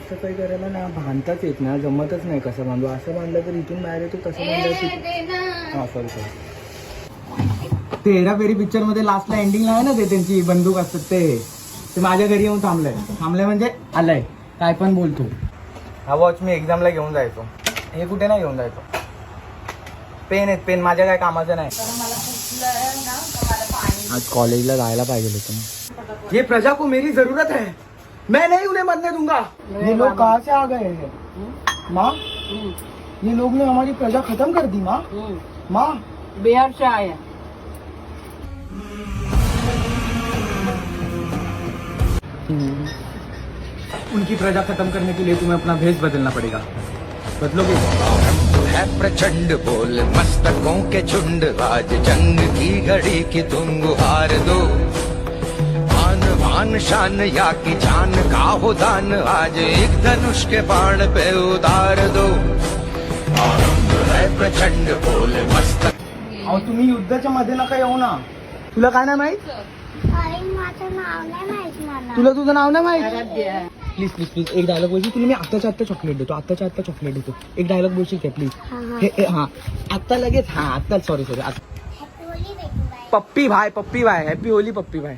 साफसफाई करायला ना बांधताच येत ना, जमतच नाही कसं बांधू. असं बांधलं तर इथून बाहेर येतो, तसं बांधलं. हा सॉरी. ते हेराफेरी पिक्चर मध्ये लास्टला एंडिंगला आहे ना, ते त्यांची बंदूक असतात ते माझ्या घरी येऊन थांबलंय म्हणजे आलंय. काय पण बोलतो. हा वॉच मी एक्झामला घेऊन जायचो. हे कुठे नाही घेऊन जायचो. पेन आहेत, पेन माझ्या काय कामाचं नाही. आज कॉलेजला जायला पाहिजे होतं ना. ये प्रजा को मेरी जरूरत है, मैं नहीं उन्हें मरने दूंगा. ये लोग कहाँ से आ गए हैं माँ? ये लोग ने हमारी प्रजा खत्म कर दी माँ. माँ बिहार से आए हैं. उनकी प्रजा खत्म करने के लिए तुम्हें अपना भेष बदलना पड़ेगा. बदलोगे? है प्रचंड बोल मस्तकों के झुंड, आज जंग की घड़ी की तुम गुहार दो. आन बान शान या की जान का हो दान, आज एक धनुष के बाण पे उतार दो. है प्रचंड बोल मस्तक. अहो तुम्ही युद्धाच्या मध्ये नका येऊ ना. तुला काय नाही माहित? माझं नाव नाही माहित मला. तुला तुझं नाव नाही माहित? आराध्य है. प्लीज प्लीज प्लीज एक डायलॉग बोलशील. तुला मी आत्ताच्या आत्ता चॉकलेट देतो. आत्ताच्या आत्ता चॉकलेट देतो. एक डायलॉग बोलशील काय प्लीज? हा आत्ता लगेच. हा आत्ता. सॉरी. हॅपी होली बेटूबाई. पप्पी भाई हॅपी होली पप्पी भाई.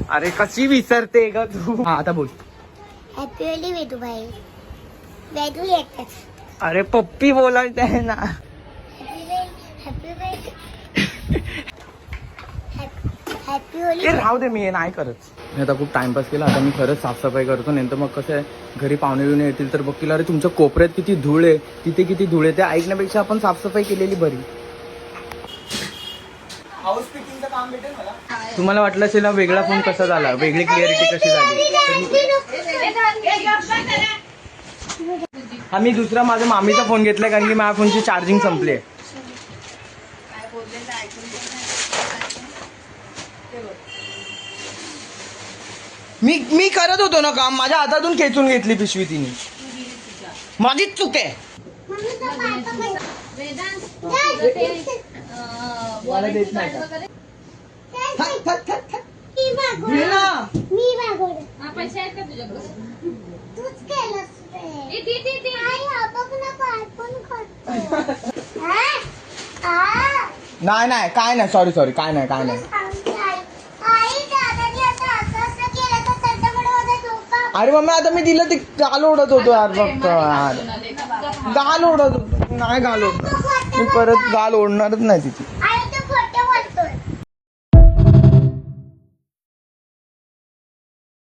अरे कशी विसरते ग तू. हा आता बोल. हॅपी होली बेटूबाई. बेटू येतात. अरे पप्पी बोलायचं आहे ना. हॅपी होली. ते राहू दे, मी हे नाही करत. मी आता खूप टाइमपास केला. आता मी खरंच साफसफाई करतो. नंतर मग कसं आहे, घरी पाहुणे बिवणे येतील तर बघतील अरे तुमच्या कोपऱ्यात किती धूळ आहे, तिथे किती धूळ आहे. ते ऐकण्यापेक्षा आपण साफसफाई केलेली बरी. हाऊस पिकिंगचं काम भेटेल मला. तुम्हाला वाटलं असेल ना वेगळा फोन कसा झाला, वेगळी क्लिअरिटी कशी झाली. हा मी दुसरा माझा मामीचा फोन घेतलाय कारण की माझ्या फोनची चार्जिंग संपली आहे. मी करत होतो ना काम, माझ्या हातातून खेचून घेतली पिशवी तिने. माझीच चूक आहे. मला देत नाही का? मी मागवलं. पैसे आहेत का तुझ्याकडे? तूच केलंस ते. आई हा बघ ना काय पण करतो. नाही काय नाही. सॉरी काय नाही. आई दादानी आता असं केलं तर त्यांच्याकडे होता झोका. अरे मम्मी आता मी दिलं ते गाल ओढत होतो यार. फक्त यार गाल ओढत होतो. नाही गाल ओढत. मी परत गाल ओढणारच नाही तिथे.